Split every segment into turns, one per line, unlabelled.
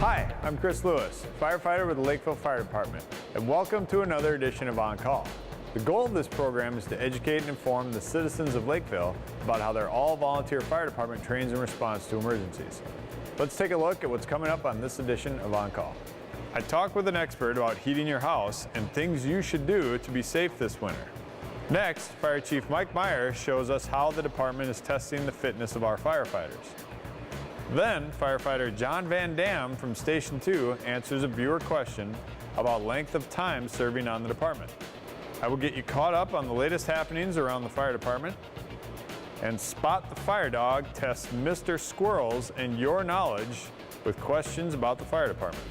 Hi, I'm Chris Lewis, firefighter with the Lakeville Fire Department, and welcome to another edition of On Call. The goal of this program is to educate and inform the citizens of Lakeville about how their all-volunteer fire department trains in response to emergencies. Let's take a look at what's coming up on this edition of On Call. I talk with an expert about heating your house and things you should do to be safe this winter. Next, Fire Chief Mike Meyer shows us how the department is testing the fitness of our firefighters. Then, Firefighter John Van Dam from Station 2 answers a viewer question about length of time serving on the department. I will get you caught up on the latest happenings around the fire department, and Spot the Fire Dog tests Mr. Squirrels and your knowledge with questions about the fire department.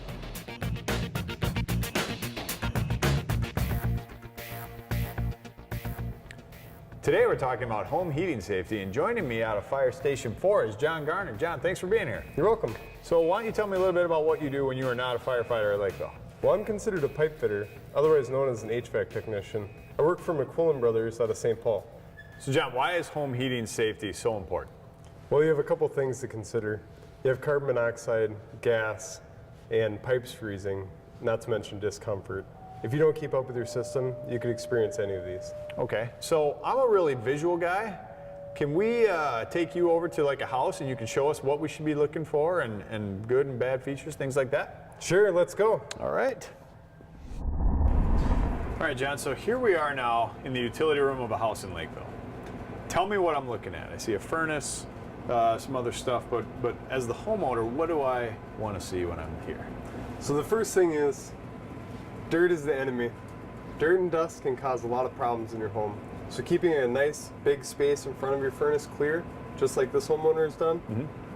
Today we're talking about home heating safety, and joining me out of Fire Station 4 is John Garner. John, thanks for being here.
You're welcome.
So why don't you tell me a little bit about what you do when you are not a firefighter at Lakeville?
Well, I'm considered a pipe fitter, otherwise known as an HVAC technician. I work for McQuillan Brothers out of St. Paul.
So John, why is home heating safety so important?
Well, you have a couple things to consider. You have carbon monoxide, gas, and pipes freezing, not to mention discomfort. If you don't keep up with your system, you could experience any of these.
Okay, so I'm a really visual guy. Can we take you over to like a house and you can show us what we should be looking for and good and bad features, things like that?
Sure, let's go.
All right. All right, John, so here we are now in the utility room of a house in Lakeville. Tell me what I'm looking at. I see a furnace, some other stuff, but as the homeowner, what do I want to see when I'm here?
So the first thing is, dirt is the enemy. Dirt and dust can cause a lot of problems in your home. So keeping a nice big space in front of your furnace clear, just like this homeowner has done,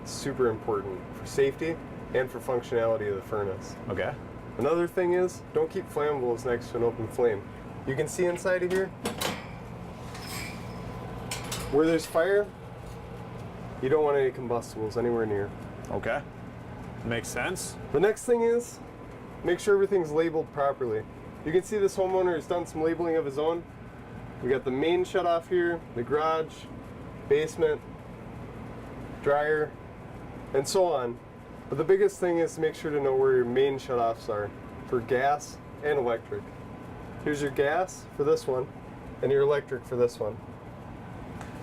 is super important for safety and for functionality of the furnace.
Okay.
Another thing is, don't keep flammables next to an open flame. You can see inside of here, where there's fire, you don't want any combustibles anywhere near.
Okay. Makes sense.
The next thing is, make sure everything's labeled properly. You can see this homeowner has done some labeling of his own. We got the main shut off here, the garage, basement, dryer, and so on. But the biggest thing is to make sure to know where your main shut offs are for gas and electric. Here's your gas for this one, and your electric for this one.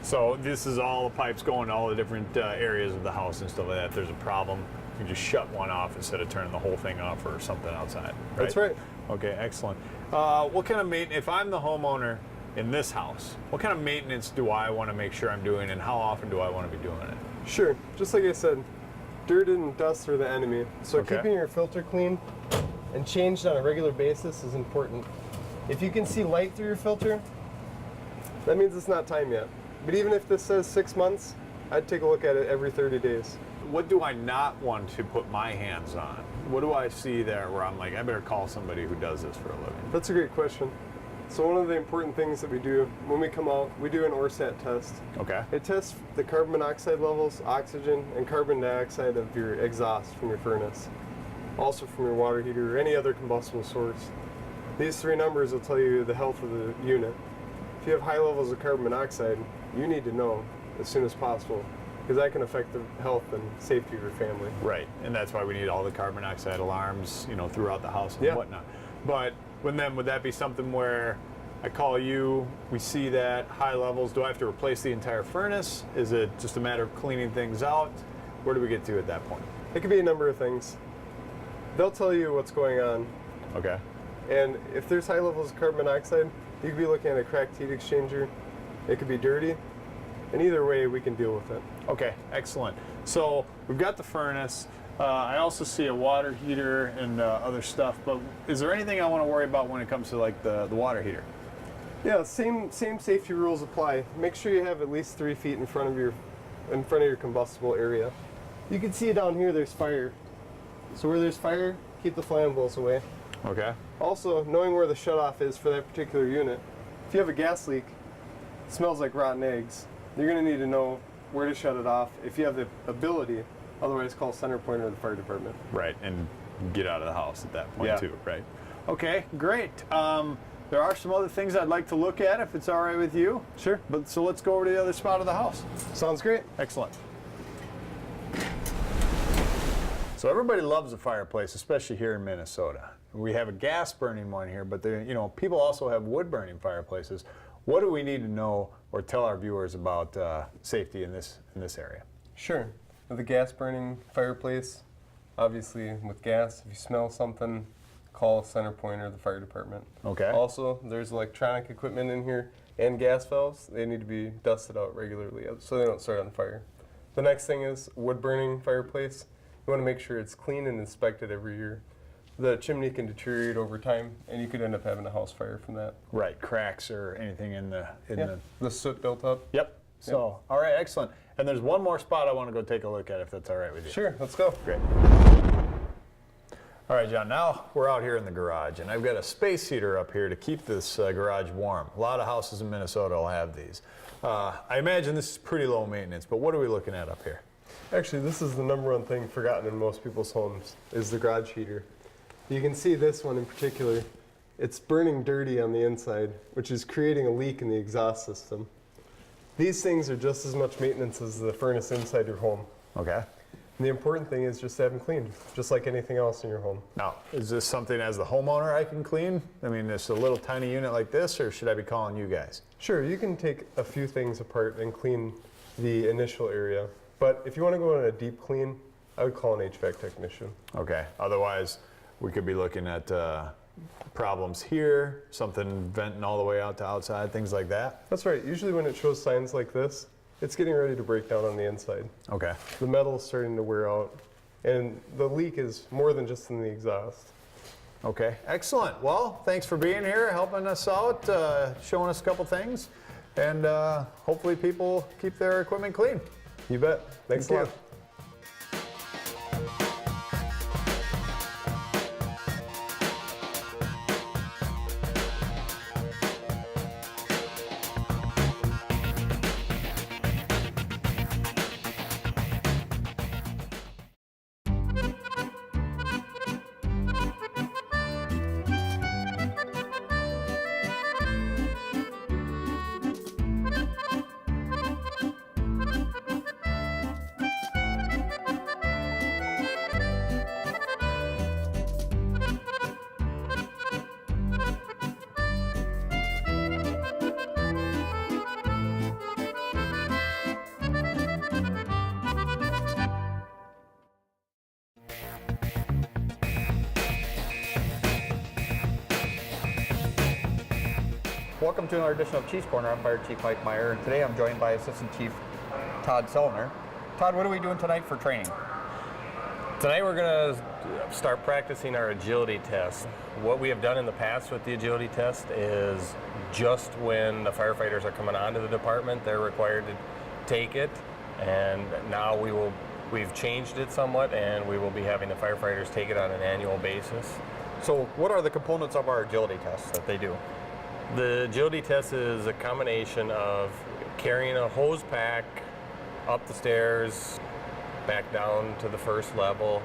So this is all the pipes going to all the different areas of the house and stuff like that. If there's a problem, you just shut one off instead of turning the whole thing off or something outside. Right?
That's right.
Okay, excellent. What kind of maintenance, if I'm the homeowner in this house, what kind of maintenance do I want to make sure I'm doing, and how often do I want to be doing it?
Sure, just like I said, dirt and dust are the enemy. So
Okay.
keeping your filter clean and changed on a regular basis is important. If you can see light through your filter, that means it's not time yet. But even if this says 6 months, I'd take a look at it every 30 days.
What do I not want to put my hands on? What do I see there where I'm like, I better call somebody who does this for a living?
That's a great question. So one of the important things that we do when we come out, we do an ORSAT test.
Okay.
It tests the carbon monoxide levels, oxygen, and carbon dioxide of your exhaust from your furnace. Also from your water heater or any other combustible source. These three numbers will tell you the health of the unit. If you have high levels of carbon monoxide, you need to know as soon as possible, because that can affect the health and safety of your family.
Right, and that's why we need all the carbon monoxide alarms, you know, throughout the house and whatnot. But would that be something where I call you, we see that high levels, do I have to replace the entire furnace? Is it just a matter of cleaning things out? Where do we get to at that point?
It could be a number of things. They'll tell you what's going on.
Okay.
And if there's high levels of carbon monoxide, you could be looking at a cracked heat exchanger. It could be dirty. And either way, we can deal with it.
Okay, excellent. So we've got the furnace. I also see a water heater and other stuff, but is there anything I want to worry about when it comes to like the water heater?
Yeah, same safety rules apply. Make sure you have at least 3 feet in front of your combustible area. You can see down here there's fire. So where there's fire, keep the flammables away.
Okay.
Also, knowing where the shutoff is for that particular unit. If you have a gas leak, it smells like rotten eggs. You're going to need to know where to shut it off if you have the ability. Otherwise, call center point or the fire department.
Right, and get out of the house at that point too, right? Okay, great. There are some other things I'd like to look at if it's all right with you.
Sure.
But so let's go over to the other spot of the house.
Sounds great.
Excellent. So everybody loves a fireplace, especially here in Minnesota. We have a gas burning one here, but people also have wood burning fireplaces. What do we need to know or tell our viewers about safety in this area?
Sure. With a gas burning fireplace, obviously with gas, if you smell something, call Center Point or the fire department.
Okay.
Also, there's electronic equipment in here and gas valves. They need to be dusted out regularly so they don't start on fire. The next thing is wood burning fireplace. You want to make sure it's clean and inspected every year. The chimney can deteriorate over time, and you could end up having a house fire from that.
Right, cracks or anything in
the soot built up.
Yep. So, all right, excellent. And there's one more spot I want to go take a look at, if that's all right with you.
Sure, let's go.
Great. All right, John, now we're out here in the garage, and I've got a space heater up here to keep this garage warm. A lot of houses in Minnesota will have these. I imagine this is pretty low maintenance, but what are we looking at up here?
Actually, this is the #1 thing forgotten in most people's homes, is the garage heater. You can see this one in particular. It's burning dirty on the inside, which is creating a leak in the exhaust system. These things are just as much maintenance as the furnace inside your home.
Okay.
And the important thing is just to have them cleaned, just like anything else in your home.
Now, is this something as the homeowner I can clean? I mean, it's a little tiny unit like this, or should I be calling you guys?
Sure, you can take a few things apart and clean the initial area. But if you want to go on a deep clean, I would call an HVAC technician.
Okay. Otherwise, we could be looking at problems here, something venting all the way out to outside, things like that.
That's right. Usually when it shows signs like this, it's getting ready to break down on the inside.
Okay.
The metal is starting to wear out, and the leak is more than just in the exhaust.
Okay, excellent. Well, thanks for being here, helping us out, showing us a couple things, and hopefully people keep their equipment clean.
You bet. Thanks a lot.
Welcome to another edition of Chief's Corner. I'm Fire Chief Mike Meyer, and today I'm joined by Assistant Chief Todd Sellner. Todd, what are we doing tonight for training?
Tonight we're going to start practicing our agility test. What we have done in the past with the agility test is just when the firefighters are coming onto the department, they're required to take it, and now we've changed it somewhat, and we will be having the firefighters take it on an annual basis.
So what are the components of our agility tests that they do?
The agility test is a combination of carrying a hose pack up the stairs, back down to the first level,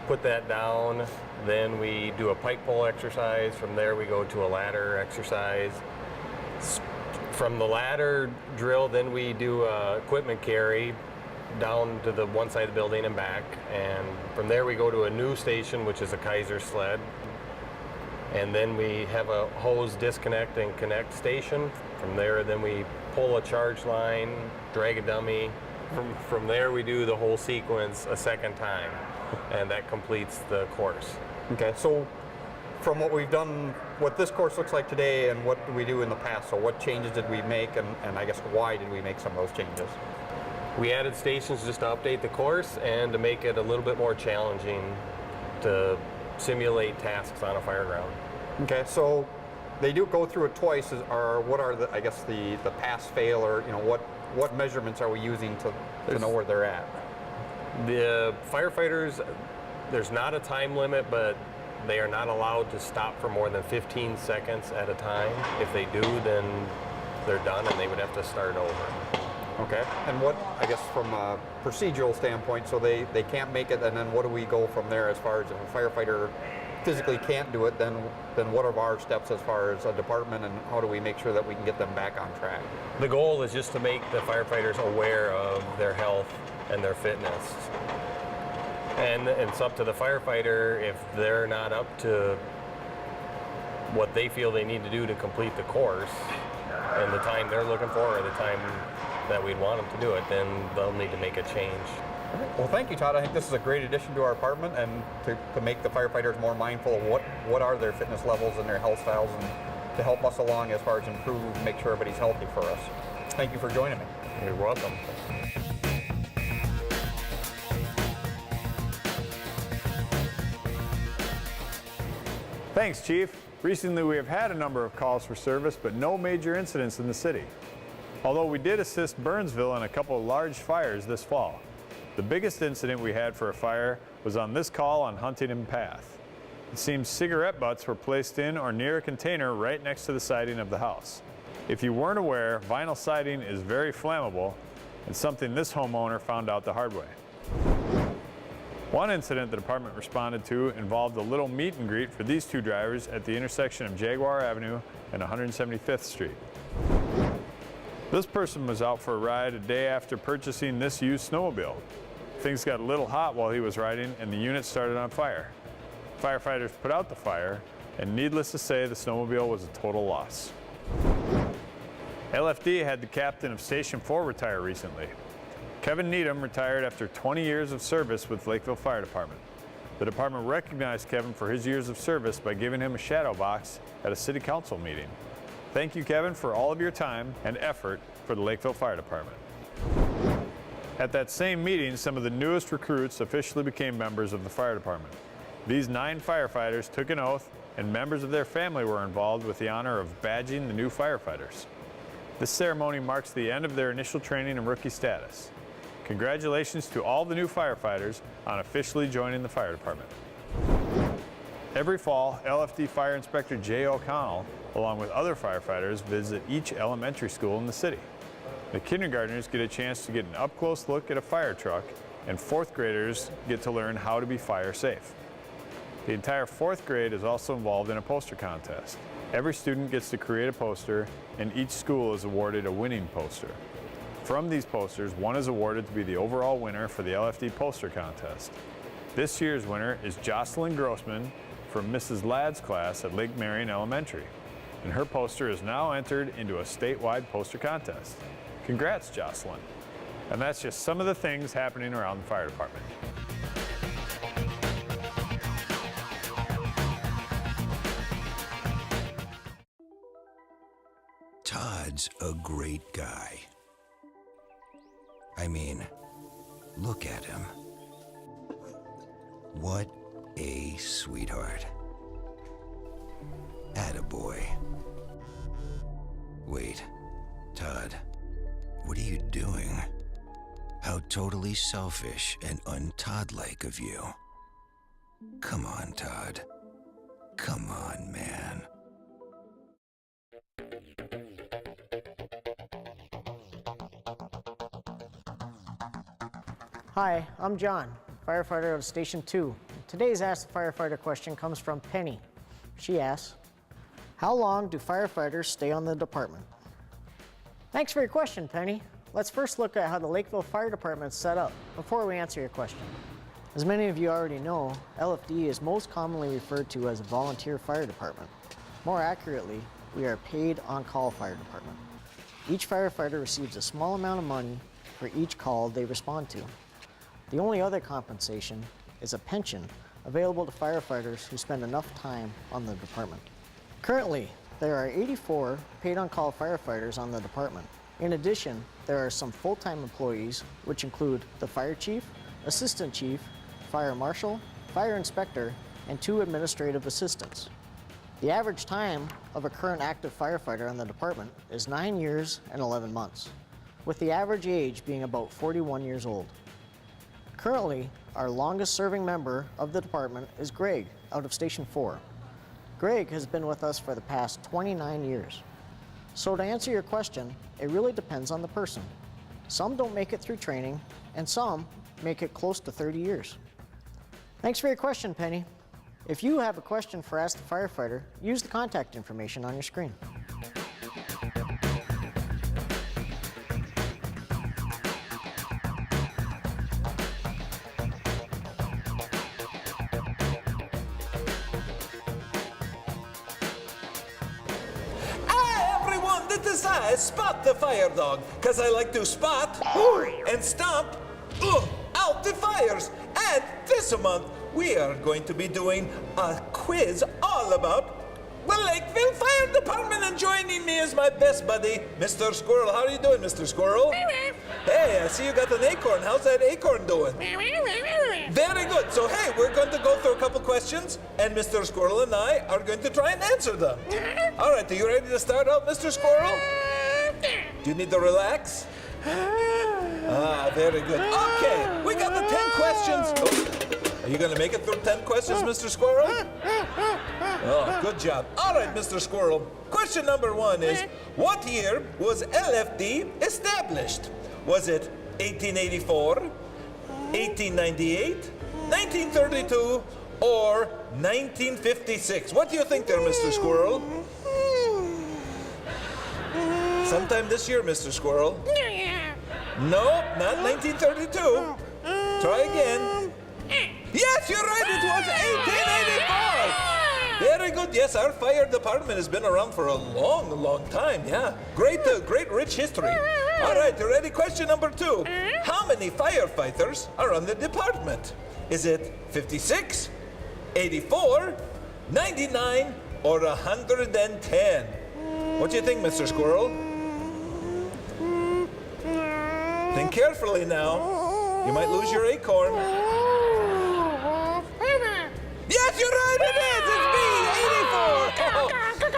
put that down, then we do a pike pole exercise. From there we go to a ladder exercise. From the ladder drill, then we do a equipment carry down to the one side of the building and back, and from there we go to a new station, which is a Kaiser sled. And then we have a hose disconnect and connect station. From there, then we pull a charge line, drag a dummy. From there, we do the whole sequence a second time, and that completes the course.
Okay, so from what we've done, what this course looks like today and what we do in the past, so what changes did we make, and I guess why did we make some of those changes?
We added stations just to update the course and to make it a little bit more challenging to simulate tasks on a fire ground.
Okay, so they do go through it twice. What are the, I guess, the pass fail, or what measurements are we using to know where they're at?
The firefighters, there's not a time limit, but they are not allowed to stop for more than 15 seconds at a time. If they do, then they're done and they would have to start over.
Okay, and what, I guess from a procedural standpoint, so they can't make it, and then what do we go from there as far as if a firefighter physically can't do it, then what are our steps as far as a department, and how do we make sure that we can get them back on track?
The goal is just to make the firefighters aware of their health and their fitness. And it's up to the firefighter if they're not up to what they feel they need to do to complete the course and the time they're looking for or the time that we'd want them to do it, then they'll need to make a change.
Well, thank you, Todd. I think this is a great addition to our department, and to make the firefighters more mindful of what are their fitness levels and their health styles, and to help us along as far as improve, make sure everybody's healthy for us. Thank you for joining me.
You're welcome.
Thanks, Chief. Recently, we have had a number of calls for service, but no major incidents in the city. Although we did assist Burnsville in a couple of large fires this fall. The biggest incident we had for a fire was on this call on Huntington Path. It seems cigarette butts were placed in or near a container right next to the siding of the house. If you weren't aware, vinyl siding is very flammable and something this homeowner found out the hard way. One incident the department responded to involved a little meet and greet for these two drivers at the intersection of Jaguar Avenue and 175th Street. This person was out for a ride a day after purchasing this used snowmobile. Things got a little hot while he was riding and the unit started on fire. Firefighters put out the fire, and needless to say, the snowmobile was a total loss. LFD had the captain of Station 4 retire recently. Kevin Needham retired after 20 years of service with Lakeville Fire Department. The department recognized Kevin for his years of service by giving him a shadow box at a city council meeting. Thank you, Kevin, for all of your time and effort for the Lakeville Fire Department. At that same meeting, some of the newest recruits officially became members of the fire department. These 9 firefighters took an oath, and members of their family were involved with the honor of badging the new firefighters. This ceremony marks the end of their initial training and rookie status. Congratulations to all the new firefighters on officially joining the fire department. Every fall, LFD Fire Inspector Jay O'Connell, along with other firefighters, visit each elementary school in the city. The kindergartners get a chance to get an up-close look at a fire truck, and 4th graders get to learn how to be fire safe. The entire 4th grade is also involved in a poster contest. Every student gets to create a poster, and each school is awarded a winning poster. From these posters, one is awarded to be the overall winner for the LFD poster contest. This year's winner is Jocelyn Grossman from Mrs. Ladd's class at Lake Marion Elementary, and her poster is now entered into a statewide poster contest. Congrats, Jocelyn. And that's just some of the things happening around the fire department.
Todd's a great guy. I mean, look at him. What a sweetheart. Attaboy. Wait, Todd, what are you doing? How totally selfish and un-Todd-like of you. Come on, Todd. Come on, man.
Hi, I'm John, firefighter of Station 2. Today's Ask the Firefighter question comes from Penny. She asks, how long do firefighters stay on the department? Thanks for your question, Penny. Let's first look at how the Lakeville Fire Department is set up before we answer your question. As many of you already know, LFD is most commonly referred to as a volunteer fire department. More accurately, we are a paid on-call fire department. Each firefighter receives a small amount of money for each call they respond to. The only other compensation is a pension available to firefighters who spend enough time on the department. Currently, there are 84 paid-on-call firefighters on the department. In addition, there are some full-time employees, which include the fire chief, assistant chief, fire marshal, fire inspector, and 2 administrative assistants. The average time of a current active firefighter on the department is 9 years and 11 months, with the average age being about 41 years old. Currently, our longest serving member of the department is Greg out of Station 4. Greg has been with us for the past 29 years. So to answer your question, it really depends on the person. Some don't make it through training, and some make it close to 30 years. Thanks for your question, Penny. If you have a question for Ask the Firefighter, use the contact information on your screen.
is I, Spot the Fire Dog, because I like to spot and stomp out the fires. And this month, we are going to be doing a quiz all about the Lakeville Fire Department, and joining me is my best buddy, Mr. Squirrel. How are you doing, Mr. Squirrel? Hey, I see you got an acorn. How's that acorn doing? Very good. So, hey, we're going to go through a couple questions, and Mr. Squirrel and I are going to try and answer them. All right, are you ready to start out, Mr. Squirrel? Do you need to relax? Very good. Okay, we got the 10 questions. Oh, are you going to make it through 10 questions, Mr. Squirrel? Oh, good job. All right, Mr. Squirrel. Question number 1 is, what year was LFD established? Was it 1884, 1898, 1932, or 1956? What do you think there, Mr. Squirrel? Sometime this year, Mr. Squirrel. Nope, not 1932. Try again. Yes, you're right, it was 1884. Very good. Yes, our fire department has been around for a long, long time. Yeah, great rich history. All right, you ready? Question number 2. How many firefighters are on the department? Is it 56, 84, 99, or 110? What do you think, Mr. Squirrel? Think carefully now. You might lose your acorn. Yes, you're right, it is! It's me, 84!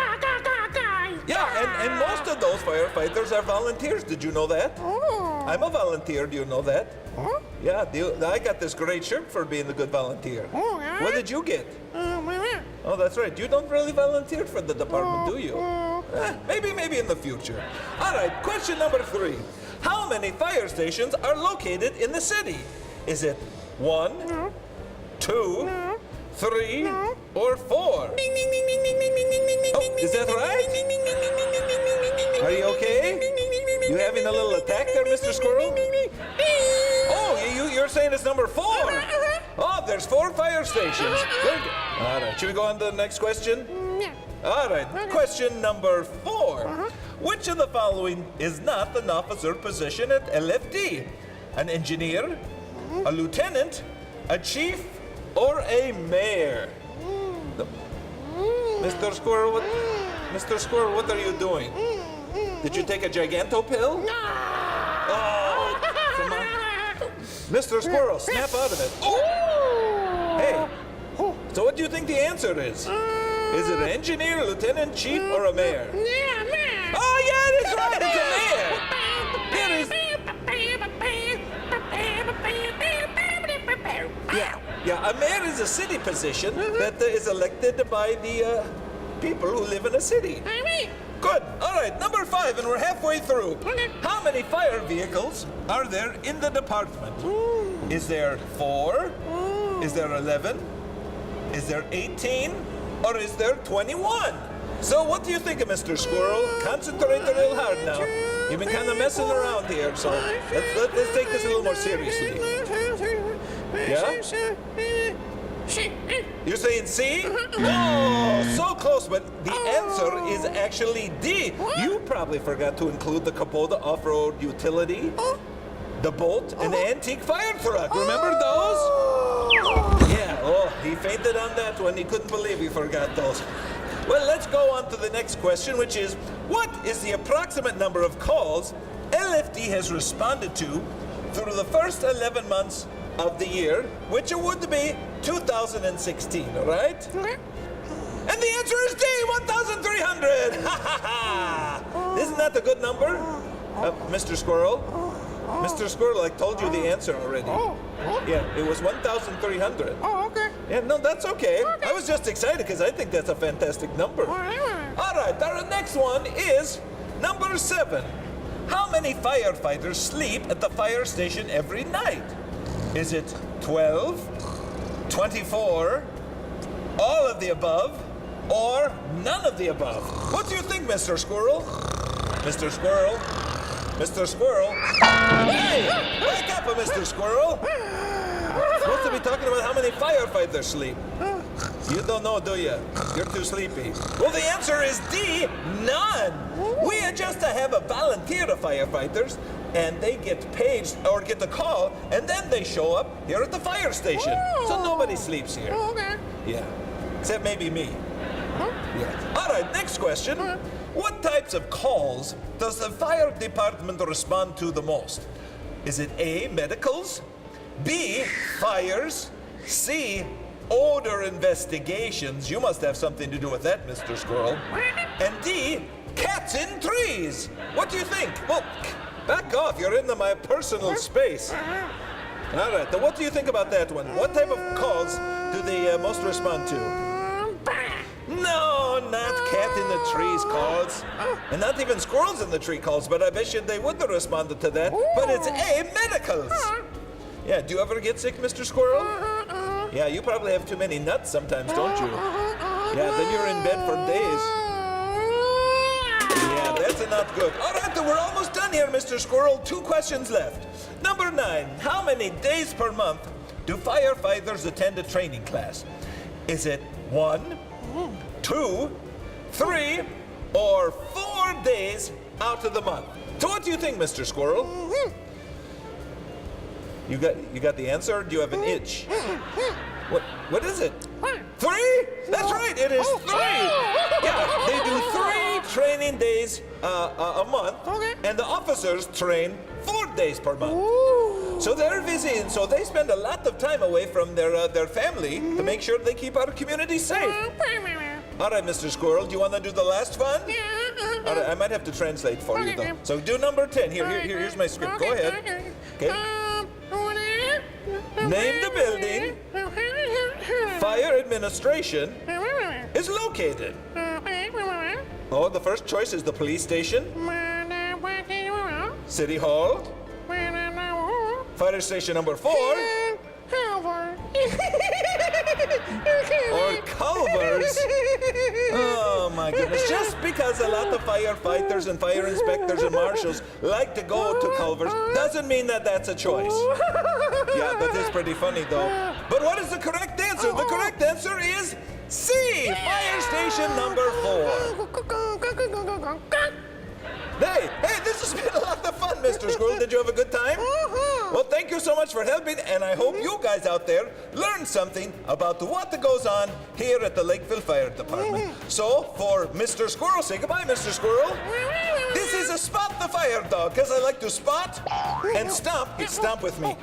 Yeah, and most of those firefighters are volunteers. Did you know that? I'm a volunteer, do you know that? Yeah, I got this great shirt for being a good volunteer. What did you get? Oh, that's right. You don't really volunteer for the department, do you? Maybe in the future. All right, question number 3. How many fire stations are located in the city? Is it 1, 2, 3, or 4? Oh, is that right? Are you okay? You having a little attack there, Mr. Squirrel? Oh, you're saying it's number 4? Oh, there's 4 fire stations. Good. All right, should we go on to the next question? All right, question number 4. Which of the following is not an officer position at LFD? An engineer, a lieutenant, a chief, or a mayor? Mr. Squirrel, what are you doing? Did you take a giganto pill? No! Oh, come on. Mr. Squirrel, snap out of it. Oh! Hey, so what do you think the answer is? Is it an engineer, lieutenant, chief, or a mayor?
Yeah, mayor!
Oh, yeah, that's right, it's a mayor! Yeah, a mayor is a city position that is elected by the people who live in a city. Good. All right, number 5, and we're halfway through. How many fire vehicles are there in the department? Is there 4? Is there 11? Is there 18? Or is there 21? So what do you think of, Mr. Squirrel? Concentrate a little hard now. You've been kind of messing around here, so let's take this a little more seriously. Yeah? You're saying C? Oh, so close, but the answer is actually D. You probably forgot to include the Kubota off-road utility, the Bolt, and the antique fire truck. Remember those? Yeah, oh, he fainted on that one. He couldn't believe he forgot those. Well, let's go on to the next question, which is, what is the approximate number of calls LFD has responded to through the first 11 months of the year, which would be 2016, all right? And the answer is D, 1,300! Ha ha ha! Isn't that a good number? Mr. Squirrel? Mr. Squirrel, I told you the answer already. Yeah, it was 1,300.
Oh, okay.
Yeah, no, that's okay. I was just excited because I think that's a fantastic number. All right, our next one is number 7. How many firefighters sleep at the fire station every night? Is it 12, 24, all of the above, or none of the above? What do you think, Mr. Squirrel? Mr. Squirrel? Mr. Squirrel? Hey! Wake up, Mr. Squirrel! We're supposed to be talking about how many firefighters sleep. You don't know, do you? You're too sleepy. Well, the answer is D, none. We just have a volunteer of firefighters, and they get paged or get the call, and then they show up here at the fire station. So nobody sleeps here. Yeah, except maybe me. Yeah. All right, next question. What types of calls does the fire department respond to the most? Is it A, medicals, B, fires, C, odor investigations? You must have something to do with that, Mr. Squirrel. And D, cats in trees. What do you think? Well, back off, you're into my personal space. All right, then what do you think about that one? What type of calls do they most respond to? No, not cat in the trees calls. And not even squirrels in the tree calls, but I bet you they would have responded to that. But it's A, medicals. Yeah, do you ever get sick, Mr. Squirrel? Yeah, you probably have too many nuts sometimes, don't you? Yeah, then you're in bed for days. Yeah, that's not good. All right, then we're almost done here, Mr. Squirrel. 2 questions left. Number 9, how many days per month do firefighters attend a training class? Is it 1, 2, 3, or 4 days out of the month? So what do you think, Mr. Squirrel? You got the answer, or do you have an itch? What is it? 3? That's right, it is 3. Yeah, they do 3 training days a month, and the officers train 4 days per month. So they're busy, and so they spend a lot of time away from their family to make sure they keep our community safe. All right, Mr. Squirrel, do you want to do the last one? All right, I might have to translate for you, though. So do number 10. Here's my script. Go ahead. Okay. Name the building fire administration is located. Oh, the first choice is the police station, City Hall, fire station number 4, or Culver's. Oh my goodness, just because a lot of firefighters and fire inspectors and marshals like to go to Culver's doesn't mean that that's a choice. Yeah, that is pretty funny though. But what is the correct answer? The correct answer is C, fire station number 4. Hey, this has been a lot of fun, Mr. Squirrel. Did you have a good time? Well, thank you so much for helping, and I hope you guys out there learned something about what goes on here at the Lakeville Fire Department. So, for Mr. Squirrel, say goodbye, Mr. Squirrel. This is a Spot the Fire Dog, because I like to spot and stomp. Stomp with me.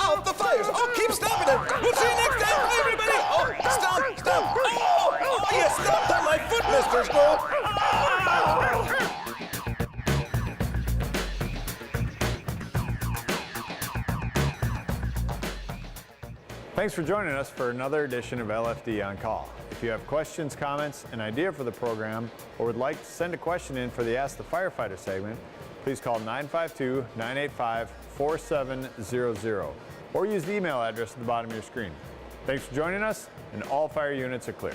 Out the fires. Oh, keep stomping it. We'll see you next time. Bye, everybody. Oh, stomp, stomp. Oh, you stomped on my foot, Mr. Squirrel.
Thanks for joining us for another edition of LFD On Call. If you have questions, comments, an idea for the program, or would like to send a question in for the Ask the Firefighter segment, please call 952-985-4700 or use the email address at the bottom of your screen. Thanks for joining us, and all fire units are clear.